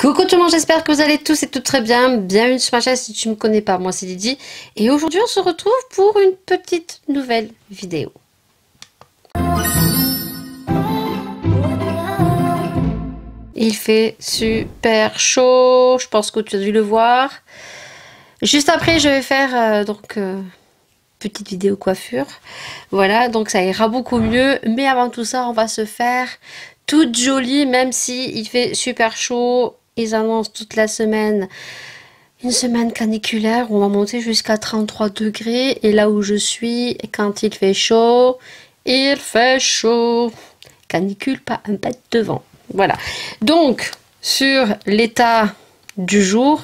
Coucou tout le monde, j'espère que vous allez tous et toutes très bien. Bienvenue sur ma chaîne si tu ne me connais pas, moi c'est Lydie. Et aujourd'hui on se retrouve pour une petite nouvelle vidéo. Il fait super chaud, je pense que tu as dû le voir. Juste après je vais faire petite vidéo coiffure. Voilà, donc ça ira beaucoup mieux. Mais avant tout ça, on va se faire toute jolie, même si il fait super chaud. Ils annoncent toute la semaine une semaine caniculaire où on va monter jusqu'à 33 degrés. Et là où je suis, quand il fait chaud, il fait chaud. Canicule, pas un bête de vent. Voilà. Donc, sur l'état du jour,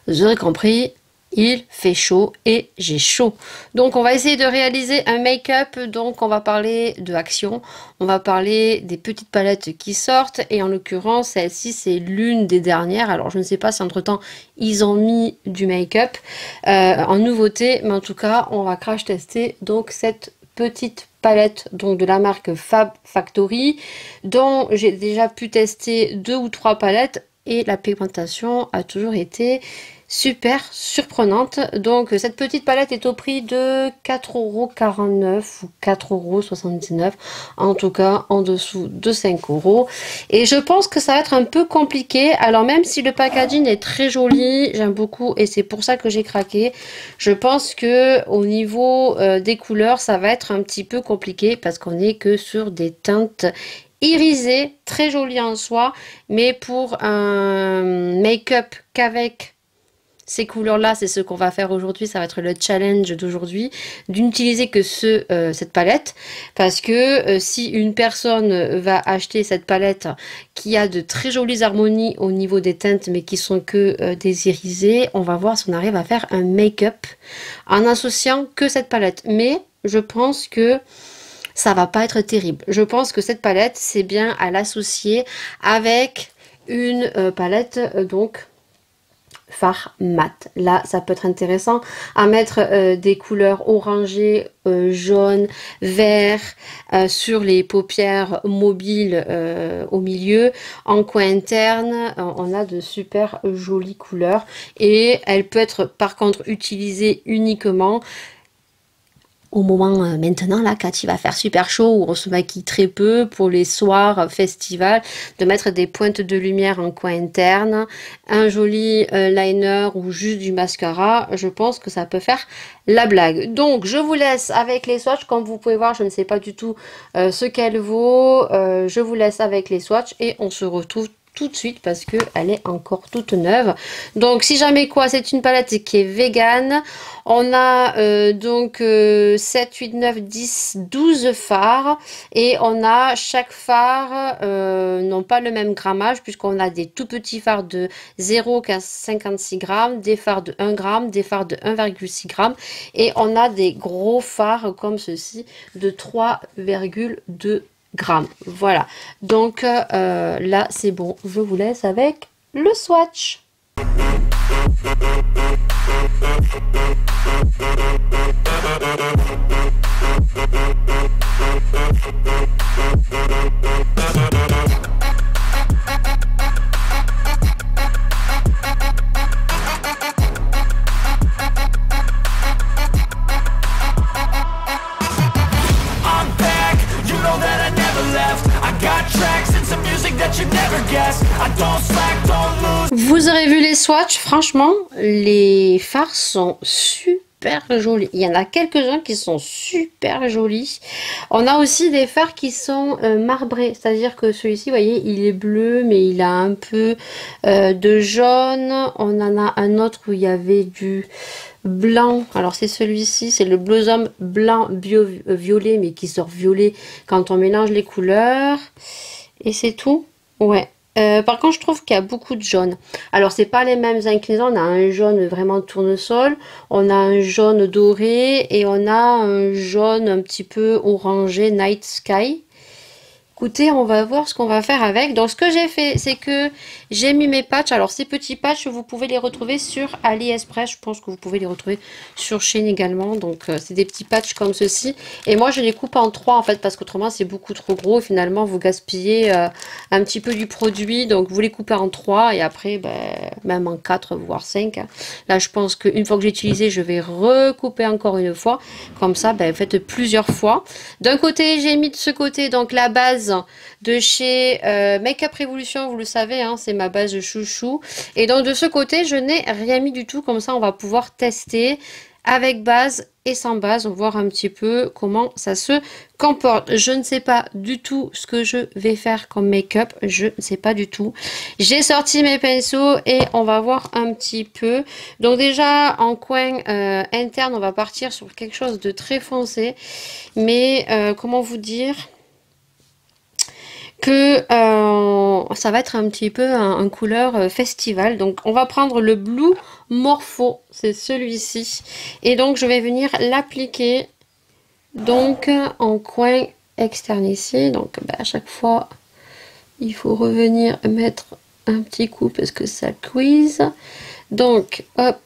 vous aurez compris, il fait chaud et j'ai chaud. Donc on va essayer de réaliser un make-up. Donc on va parler de action, on va parler des petites palettes qui sortent. Et en l'occurrence, celle-ci, c'est l'une des dernières. Alors je ne sais pas si entre-temps, ils ont mis du make-up en nouveauté. Mais en tout cas, on va crash tester donc cette petite palette donc de la marque Fab Factory, dont j'ai déjà pu tester 2 ou 3 palettes. Et la pigmentation a toujours été super surprenante. Donc cette petite palette est au prix de 4,49 € ou 4,79 €, en tout cas en dessous de 5 €. Et je pense que ça va être un peu compliqué. Alors même si le packaging est très joli, j'aime beaucoup et c'est pour ça que j'ai craqué. Je pense que au niveau des couleurs, ça va être un petit peu compliqué parce qu'on est que sur des teintes irisé, très joli en soi, mais pour un make-up qu'avec ces couleurs-là, c'est ce qu'on va faire aujourd'hui, ça va être le challenge d'aujourd'hui, d'utiliser que cette palette, parce que si une personne va acheter cette palette qui a de très jolies harmonies au niveau des teintes, mais qui sont que des irisés, on va voir si on arrive à faire un make-up en associant que cette palette. Mais je pense que ça va pas être terrible. Je pense que cette palette, c'est bien à l'associer avec une palette donc fard mat. Là, ça peut être intéressant à mettre des couleurs orangées, jaune, vert sur les paupières mobiles au milieu. En coin interne, on a de super jolies couleurs et elle peut être par contre utilisée uniquement au moment maintenant là quand il va faire super chaud où on se maquille très peu, pour les soirs festival, de mettre des pointes de lumière en coin interne, un joli liner ou juste du mascara. Je pense que ça peut faire la blague. Donc je vous laisse avec les swatchs. Comme vous pouvez voir, je ne sais pas du tout ce qu'elle vaut. Je vous laisse avec les swatchs et on se retrouve tout de suite parce que elle est encore toute neuve. Donc si jamais quoi, c'est une palette qui est vegan. On a donc 7, 8, 9, 10, 12 fards et on a chaque phare non pas le même grammage, puisqu'on a des tout petits fards de 0,56 grammes, des fards de 1 gramme, des fards de 1,6 grammes et on a des gros fards comme ceci de 3,2 grammes. Voilà, donc là c'est bon, je vous laisse avec le swatch. Vous aurez vu les swatchs, franchement, les fards sont super jolis. Il y en a quelques-uns qui sont super jolis. On a aussi des fards qui sont marbrés, c'est-à-dire que celui-ci, vous voyez, il est bleu, mais il a un peu de jaune. On en a un autre où il y avait du blanc. Alors c'est celui-ci, c'est le Blossom blanc violet, mais qui sort violet quand on mélange les couleurs. Et c'est tout. Ouais. Par contre, je trouve qu'il y a beaucoup de jaune. Alors, c'est pas les mêmes inclinaisons. On a un jaune vraiment tournesol, on a un jaune doré et on a un jaune un petit peu orangé night sky. Écoutez, on va voir ce qu'on va faire avec. Donc, ce que j'ai fait, c'est que j'ai mis mes patchs. Alors, ces petits patchs, vous pouvez les retrouver sur AliExpress. Je pense que vous pouvez les retrouver sur Shein également. Donc, c'est des petits patchs comme ceci. Et moi, je les coupe en 3 en fait, parce qu'autrement, c'est beaucoup trop gros. Finalement, vous gaspillez un petit peu du produit. Donc, vous les coupez en 3 et après, ben, même en 4, voire 5. Là, je pense qu'une fois que j'ai utilisé, je vais recouper encore une fois. Comme ça, ben, faites plusieurs fois. D'un côté, j'ai mis de ce côté donc la base de chez Make-up Revolution, vous le savez, hein, c'est ma base de chouchou. Et donc de ce côté, je n'ai rien mis du tout, comme ça on va pouvoir tester avec base et sans base, on va voir un petit peu comment ça se comporte. Je ne sais pas du tout ce que je vais faire comme make-up, je ne sais pas du tout. J'ai sorti mes pinceaux et on va voir un petit peu. Donc déjà en coin interne, on va partir sur quelque chose de très foncé. Mais comment vous dire que ça va être un petit peu un couleur festival. Donc on va prendre le Blue Morpho, c'est celui-ci. Et donc je vais venir l'appliquer donc en coin externe ici. Donc bah, à chaque fois il faut revenir mettre un petit coup parce que ça quiz. Donc hop,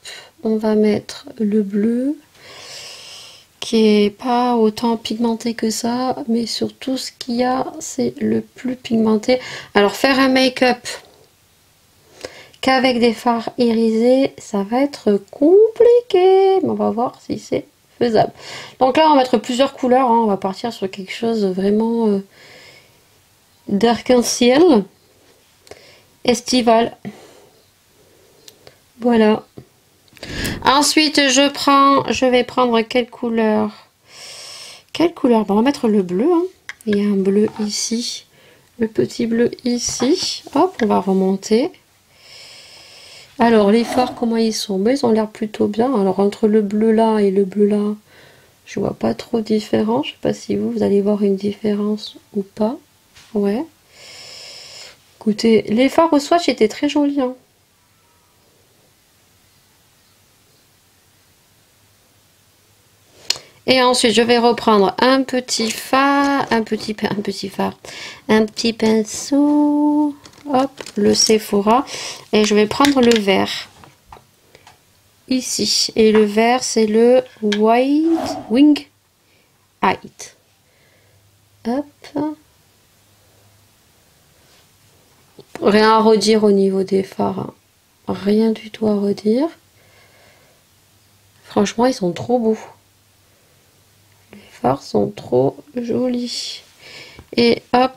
on va mettre le bleu, qui est pas autant pigmenté que ça, mais surtout ce qu'il y a, c'est le plus pigmenté. Alors faire un make-up qu'avec des fards irisés, ça va être compliqué, mais on va voir si c'est faisable. Donc là, on va mettre plusieurs couleurs, hein. On va partir sur quelque chose vraiment d'arc-en-ciel, estival. Voilà. Ensuite, je vais prendre quelle couleur? Quelle couleur? Bon, on va mettre le bleu, hein. Il y a un bleu ici, le petit bleu ici. Hop, on va remonter. Alors, les fards, comment ils sont? Ben, ils ont l'air plutôt bien. Alors, entre le bleu là et le bleu là, je vois pas trop de différence. Je sais pas si vous allez voir une différence ou pas. Ouais. Écoutez, les fards au swatch étaient très jolis, hein. Et ensuite, je vais reprendre un petit fard, un petit pinceau, hop, le Sephora, et je vais prendre le vert ici. Et le vert, c'est le White Wing Height. Hop. Rien à redire au niveau des fards, hein. Rien du tout à redire. Franchement, ils sont trop beaux. Les fards sont trop jolis. Et hop,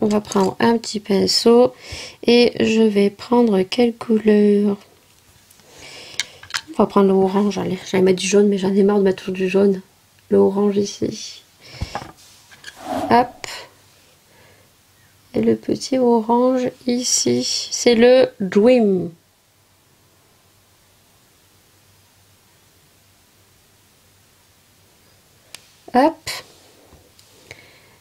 on va prendre un petit pinceau et je vais prendre quelle couleur? On va prendre l'orange. Allez, j'allais mettre du jaune, mais j'en ai marre de mettre tout du jaune. Le orange ici. Hop. Et le petit orange ici. C'est le Dream. Hop.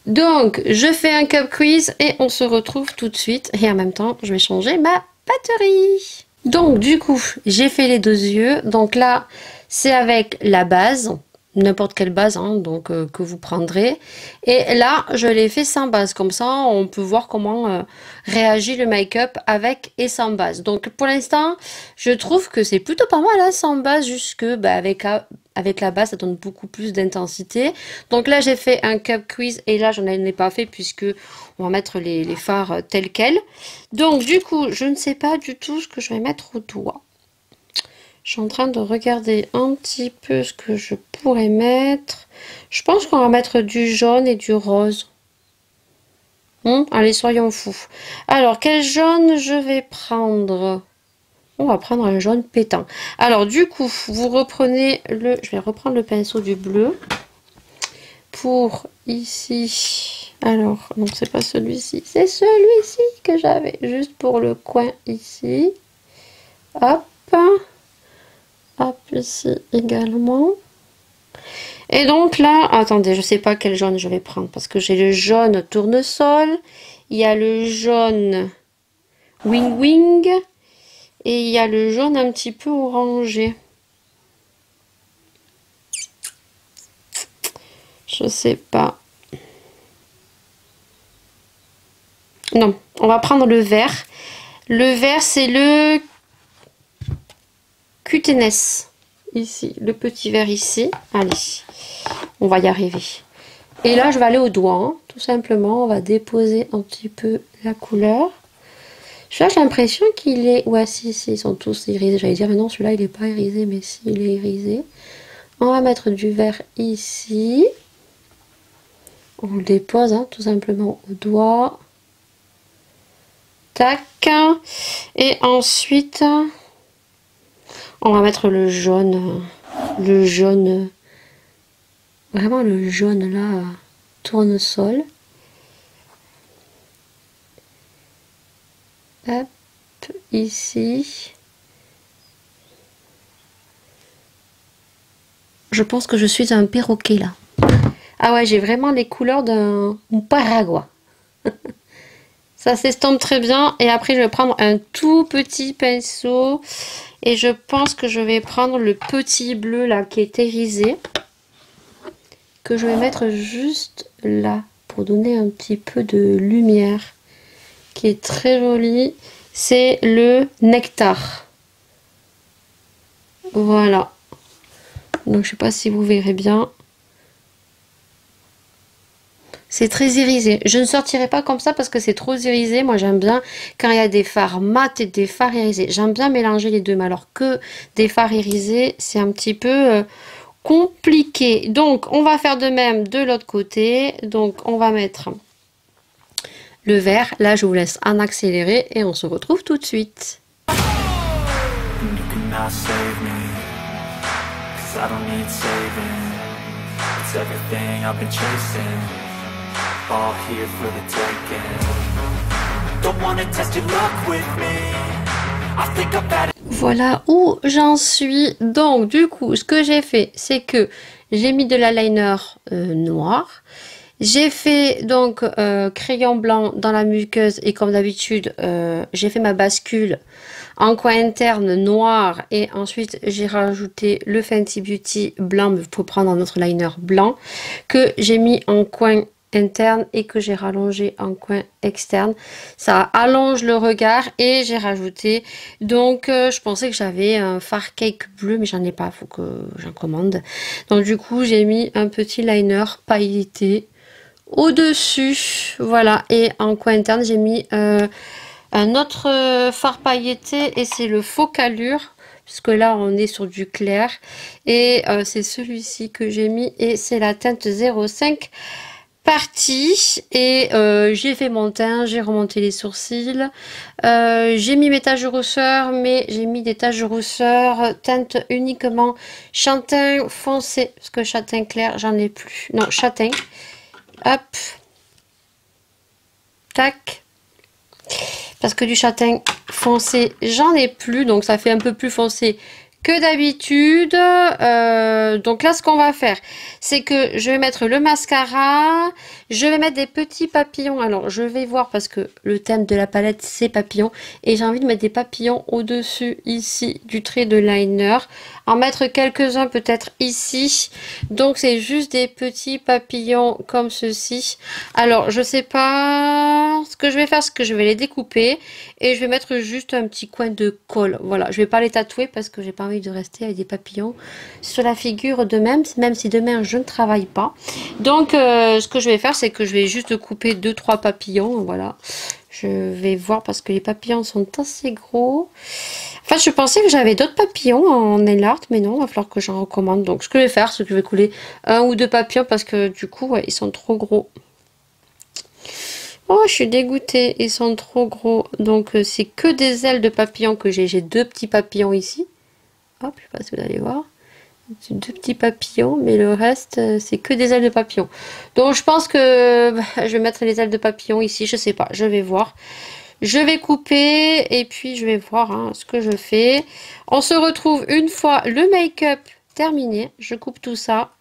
Donc, je fais un cup quiz et on se retrouve tout de suite. Et en même temps, je vais changer ma batterie. Donc, du coup, j'ai fait les deux yeux. Donc là, c'est avec la base. N'importe quelle base, hein, donc que vous prendrez. Et là, je l'ai fait sans base. Comme ça, on peut voir comment réagit le make-up avec et sans base. Donc, pour l'instant, je trouve que c'est plutôt pas mal, hein, sans base, jusque bah, avec la base, ça donne beaucoup plus d'intensité. Donc là, j'ai fait un cup quiz et là, j'en ai pas fait puisque on va mettre les fards tels quels. Donc, du coup, je ne sais pas du tout ce que je vais mettre au doigt. Je suis en train de regarder un petit peu ce que je pourrais mettre. Je pense qu'on va mettre du jaune et du rose. Allez, soyons fous. Alors, quel jaune je vais prendre? On va prendre un jaune pétant. Alors, du coup, vous reprenez le... Je vais reprendre le pinceau du bleu. Pour ici... Alors, non, c'est pas celui-ci. C'est celui-ci que j'avais. Juste pour le coin ici. Hop. Hop, ici également. Et donc là, attendez, je sais pas quel jaune je vais prendre parce que j'ai le jaune tournesol, il y a le jaune wing wing et il y a le jaune un petit peu orangé. Je sais pas. Non, on va prendre le vert. Le vert, c'est le Cuteness. Ici, le petit vert ici. Allez, on va y arriver. Et là, je vais aller au doigt, hein. Tout simplement. On va déposer un petit peu la couleur. J'ai l'impression qu'il est... Ouais, si, ils sont tous irisés. J'allais dire, mais non, celui-là, il n'est pas irisé, mais si, il est irisé. On va mettre du vert ici. On le dépose, hein, tout simplement au doigt. Tac. Et ensuite, on va mettre le jaune. Le jaune. Vraiment le jaune, là, tournesol. Hop, ici. Je pense que je suis un perroquet là. Ah ouais, j'ai vraiment les couleurs d'un Paraguay. Ça s'estompe très bien. Et après, je vais prendre un tout petit pinceau. Et je pense que je vais prendre le petit bleu là qui est irisé. Que je vais mettre juste là. Pour donner un petit peu de lumière. Qui est très joli. C'est le nectar. Voilà. Donc je sais pas si vous verrez bien. C'est très irisé. Je ne sortirai pas comme ça parce que c'est trop irisé. Moi j'aime bien quand il y a des fards mat et des fards irisés. J'aime bien mélanger les deux. Mais alors que des fards irisés, c'est un petit peu compliqué. Donc on va faire de même de l'autre côté. Donc on va mettre le vert. Là je vous laisse en accéléré et on se retrouve tout de suite. I don't need saving. It's everything I've been chasing. All here for the taking. Don't wanna test your luck with me. I think I've had it. Voilà où j'en suis. Donc du coup, ce que j'ai fait, c'est que j'ai mis de l'eyeliner noir. J'ai fait donc crayon blanc dans la muqueuse et comme d'habitude, j'ai fait ma bascule en coin interne noir et ensuite j'ai rajouté le Fenty Beauty blanc, mais vous pouvez prendre un autre liner blanc que j'ai mis en coin interne et que j'ai rallongé en coin externe. Ça allonge le regard et j'ai rajouté donc je pensais que j'avais un fard cake bleu mais j'en ai pas, faut que j'en commande. Donc du coup j'ai mis un petit liner pailleté au dessus, voilà, et en coin interne j'ai mis un autre fard pailleté et c'est le Focalure puisque là on est sur du clair et c'est celui-ci que j'ai mis et c'est la teinte 05 partie et j'ai fait mon teint, j'ai remonté les sourcils, j'ai mis mes taches de rousseur mais j'ai mis des taches de rousseur teinte uniquement châtain foncé parce que châtain clair j'en ai plus, non châtain, hop, tac. Parce que du châtain foncé, j'en ai plus. Donc, ça fait un peu plus foncé que d'habitude. Donc là, ce qu'on va faire, c'est que je vais mettre le mascara. Je vais mettre des petits papillons. Alors, je vais voir parce que le thème de la palette, c'est papillons. Et j'ai envie de mettre des papillons au-dessus, ici, du trait de liner. En mettre quelques-uns peut-être ici. Donc, c'est juste des petits papillons comme ceci. Alors, je sais pas... Ce que je vais faire, c'est que je vais les découper. Et je vais mettre juste un petit coin de colle. Voilà, je vais pas les tatouer parce que j'ai pas envie de rester avec des papillons sur la figure de même si demain je ne travaille pas. Donc, ce que je vais faire, c'est que je vais juste couper 2-3 papillons. Voilà, je vais voir parce que les papillons sont assez gros. Enfin, je pensais que j'avais d'autres papillons en nail art, mais non, il va falloir que j'en recommande. Donc, ce que je vais faire, c'est que je vais couler 1 ou 2 papillons parce que du coup, ouais, ils sont trop gros. Oh, je suis dégoûtée, ils sont trop gros. Donc, c'est que des ailes de papillons que j'ai. J'ai 2 petits papillons ici. Hop, je sais pas si vous allez voir. 2 petits papillons, mais le reste, c'est que des ailes de papillon. Donc, je pense que je vais mettre les ailes de papillon ici. Je sais pas, je vais voir. Je vais couper et puis je vais voir hein, ce que je fais. On se retrouve une fois le make-up terminé. Je coupe tout ça.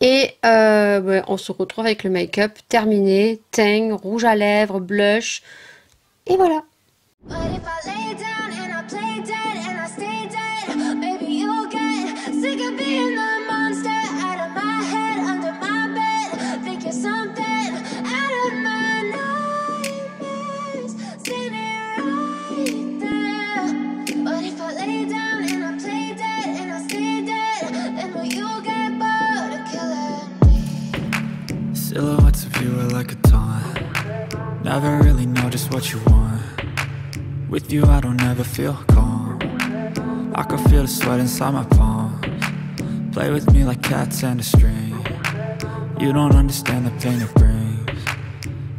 Et on se retrouve avec le make-up terminé, teint, rouge à lèvres, blush. Et voilà. Never really know just what you want. With you I don't ever feel calm. I can feel the sweat inside my palms. Play with me like cats and a string. You don't understand the pain it brings.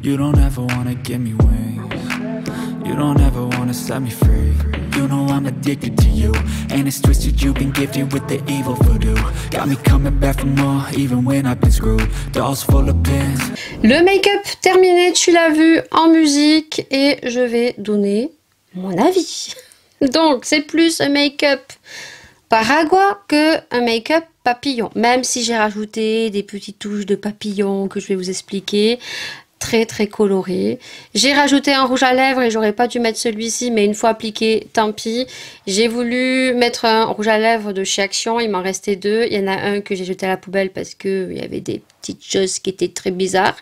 You don't ever wanna give me wings. You don't ever wanna set me free. You know I'm addicted to you, and it's twisted, you've been gifted with the evil voodoo. Got me coming back for more, even when I've been screwed. Dolls full of pins. Le make-up terminé, tu l'as vu en musique, et je vais donner mon avis. Donc, c'est plus un make-up Paragua que un make-up papillon. Même si j'ai rajouté des petites touches de papillon que je vais vous expliquer. Très très coloré. J'ai rajouté un rouge à lèvres et j'aurais pas dû mettre celui-ci, mais une fois appliqué, tant pis. J'ai voulu mettre un rouge à lèvres de chez Action, il m'en restait deux. Il y en a un que j'ai jeté à la poubelle parce que il y avait des petites choses qui étaient très bizarres.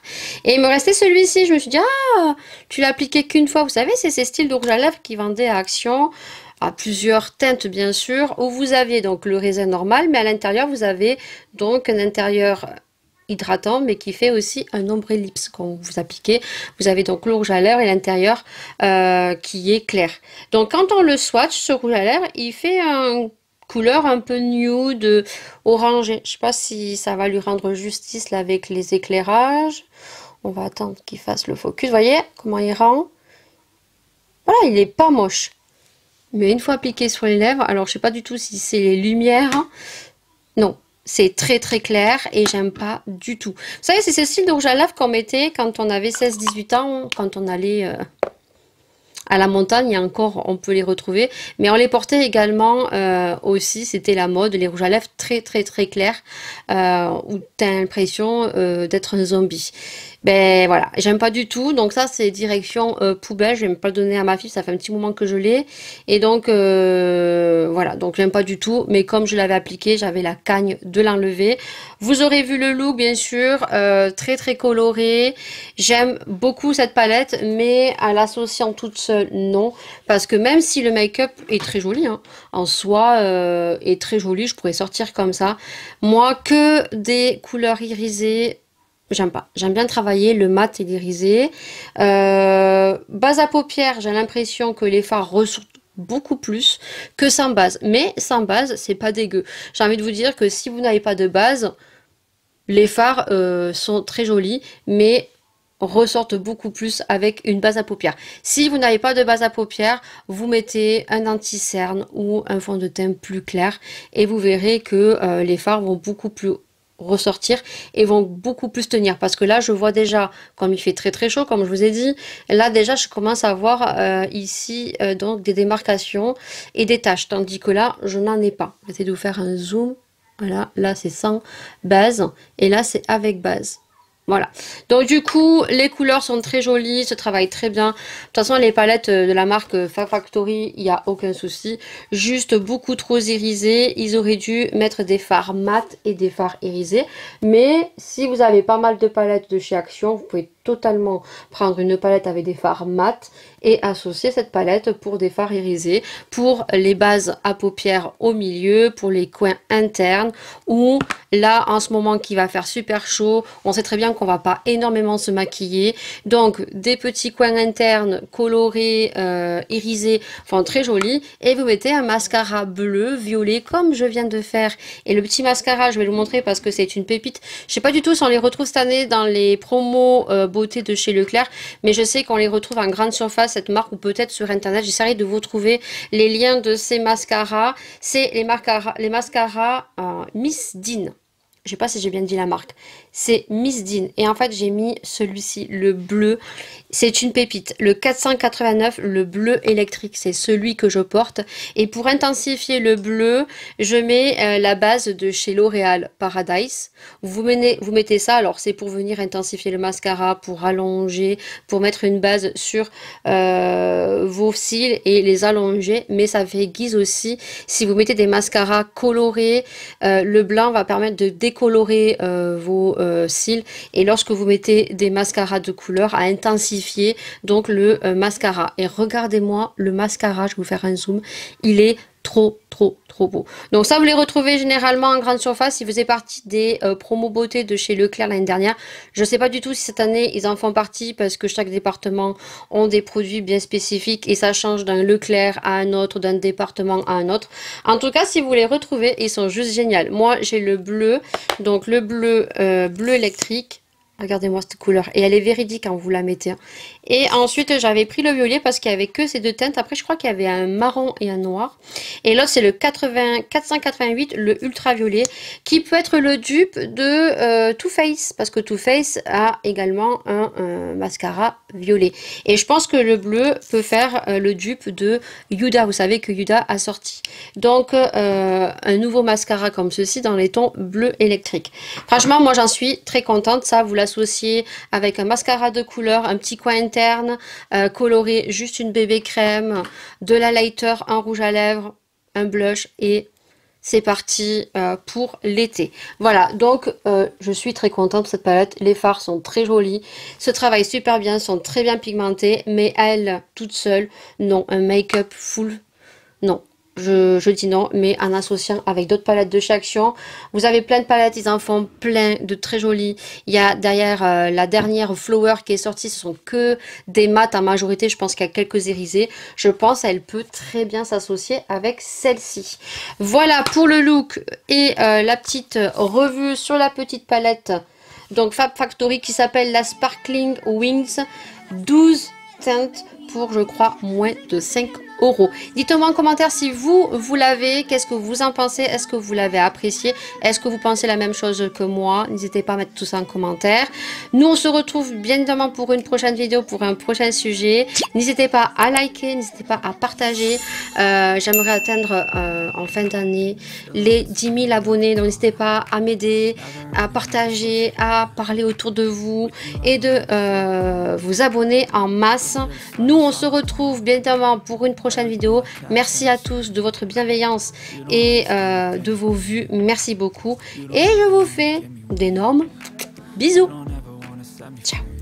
Et il me restait celui-ci. Je me suis dit, ah, tu l'as appliqué qu'une fois. Vous savez, c'est ces styles de rouge à lèvres qui vendaient à Action, à plusieurs teintes bien sûr, où vous aviez donc le raisin normal, mais à l'intérieur vous avez donc un intérieur hydratant, mais qui fait aussi un ombre ellipse quand vous appliquez. Vous avez donc le rouge à lèvres et l'intérieur qui est clair. Donc quand on le swatch, ce rouge à lèvres, il fait une couleur un peu nude, orangé. Je sais pas si ça va lui rendre justice là avec les éclairages. On va attendre qu'il fasse le focus. Vous voyez comment il rend? Voilà, il est pas moche. Mais une fois appliqué sur les lèvres, alors je sais pas du tout si c'est les lumières. Non. C'est très très clair et j'aime pas du tout. Vous savez, c'est ce style de rouge à lèvres qu'on mettait quand on avait 16-18 ans, quand on allait à la montagne. Et encore, on peut les retrouver. Mais on les portait également aussi, c'était la mode, les rouges à lèvres très très très clairs, où tu as l'impression d'être un zombie. Ben voilà, j'aime pas du tout. Donc ça, c'est direction poubelle. Je vais même pas le donner à ma fille, ça fait un petit moment que je l'ai. Et donc voilà, donc j'aime pas du tout. Mais comme je l'avais appliqué, j'avais la cagne de l'enlever. Vous aurez vu le look, bien sûr, très très coloré. J'aime beaucoup cette palette, mais à l'associant toute seule, non. Parce que même si le make-up est très joli, hein, en soi est très joli, je pourrais sortir comme ça. Moi, que des couleurs irisées, j'aime pas. J'aime bien travailler le mat et l'irisé. Base à paupières, j'ai l'impression que les fards ressortent beaucoup plus que sans base. Mais sans base, c'est pas dégueu. J'ai envie de vous dire que si vous n'avez pas de base, les fards sont très jolis, mais ressortent beaucoup plus avec une base à paupières. Si vous n'avez pas de base à paupières, vous mettez un anti-cerne ou un fond de teint plus clair et vous verrez que les fards vont beaucoup plus ressortir et vont beaucoup plus tenir, parce que là je vois déjà, comme il fait très très chaud comme je vous ai dit, là déjà je commence à voir ici donc des démarcations et des taches, tandis que là je n'en ai pas. Je vais essayer de vous faire un zoom. Voilà, là c'est sans base et là c'est avec base. Voilà, donc du coup les couleurs sont très jolies, se travaillent très bien. De toute façon les palettes de la marque Fab Factory, il n'y a aucun souci. Juste beaucoup trop irisés, ils auraient dû mettre des fards mat et des fards irisés. Mais si vous avez pas mal de palettes de chez Action, vous pouvez totalement prendre une palette avec des fards mat et associer cette palette pour des fards irisés, pour les bases à paupières au milieu, pour les coins internes, ou là en ce moment qui va faire super chaud, on sait très bien qu'on va pas énormément se maquiller, donc des petits coins internes colorés, irisés, enfin très jolis, et vous mettez un mascara bleu, violet comme je viens de faire. Et le petit mascara, je vais le montrer parce que c'est une pépite. Je sais pas du tout si on les retrouve cette année dans les promos beauté de chez Leclerc, mais je sais qu'on les retrouve en grande surface, cette marque, ou peut-être sur internet. J'essaierai de vous trouver les liens de ces mascaras. C'est les mascaras Miss Dean. Je sais pas si j'ai bien dit la marque. C'est Miss Dean. Et en fait, j'ai mis celui-ci, le bleu. C'est une pépite. Le 489, le bleu électrique, c'est celui que je porte. Et pour intensifier le bleu, je mets la base de chez L'Oréal Paradise. Vous mettez ça, alors c'est pour venir intensifier le mascara, pour allonger, pour mettre une base sur vos cils et les allonger. Mais ça fait guise aussi. Si vous mettez des mascaras colorés, le blanc va permettre de décolorer vos cils. Et lorsque vous mettez des mascaras de couleur, à intensifier donc le mascara. Et regardez-moi le mascara, je vais vous faire un zoom, il est trop beau. Donc ça, vous les retrouvez généralement en grande surface. Ils faisaient partie des promos beauté de chez Leclerc l'année dernière. Je ne sais pas du tout si cette année ils en font partie parce que chaque département ont des produits bien spécifiques et ça change d'un Leclerc à un autre, d'un département à un autre. En tout cas, si vous les retrouvez, ils sont juste géniaux. Moi, j'ai le bleu, donc le bleu électrique. Regardez-moi cette couleur. Et elle est véridique quand vous la mettez. Et ensuite, j'avais pris le violet parce qu'il n'y avait que ces deux teintes. Après, je crois qu'il y avait un marron et un noir. Et là, c'est le 488, le ultraviolet, qui peut être le dupe de Too Faced. Parce que Too Faced a également un mascara violet. Et je pense que le bleu peut faire le dupe de Huda. Vous savez que Huda a sorti. Donc, un nouveau mascara comme ceci dans les tons bleu électrique. Franchement, moi, j'en suis très contente. Ça, vous l'associez avec un mascara de couleur, un petit coin interne, coloré, juste une bébé crème, de l'highlighter, un rouge à lèvres, un blush et c'est parti pour l'été. Voilà, donc je suis très contente de cette palette. Les fards sont très jolis, se travaillent super bien, sont très bien pigmentés, mais elle, toute seule, non, un make-up full, non. Je dis non, mais en associant avec d'autres palettes de chez Action. Vous avez plein de palettes, ils en font plein de très jolies. Il y a derrière la dernière Flower qui est sortie, ce sont que des mats en majorité. Je pense qu'il y a quelques irisés. Je pense qu'elle peut très bien s'associer avec celle-ci. Voilà pour le look et la petite revue sur la petite palette. Donc Fab Factory qui s'appelle la Sparkling Wings. 12 teintes pour, je crois, moins de 5 €. Dites-moi en commentaire si vous l'avez, qu'est-ce que vous en pensez, est-ce que vous l'avez apprécié, est-ce que vous pensez la même chose que moi, n'hésitez pas à mettre tout ça en commentaire. Nous on se retrouve bien évidemment pour une prochaine vidéo, pour un prochain sujet, n'hésitez pas à liker, n'hésitez pas à partager, j'aimerais atteindre en fin d'année les 10 000 abonnés, donc n'hésitez pas à m'aider, à partager, à parler autour de vous et de vous abonner en masse. Nous on se retrouve bien évidemment pour une prochaine vidéo. Merci à tous de votre bienveillance et de vos vues. Merci beaucoup. Et je vous fais d'énormes bisous. Ciao.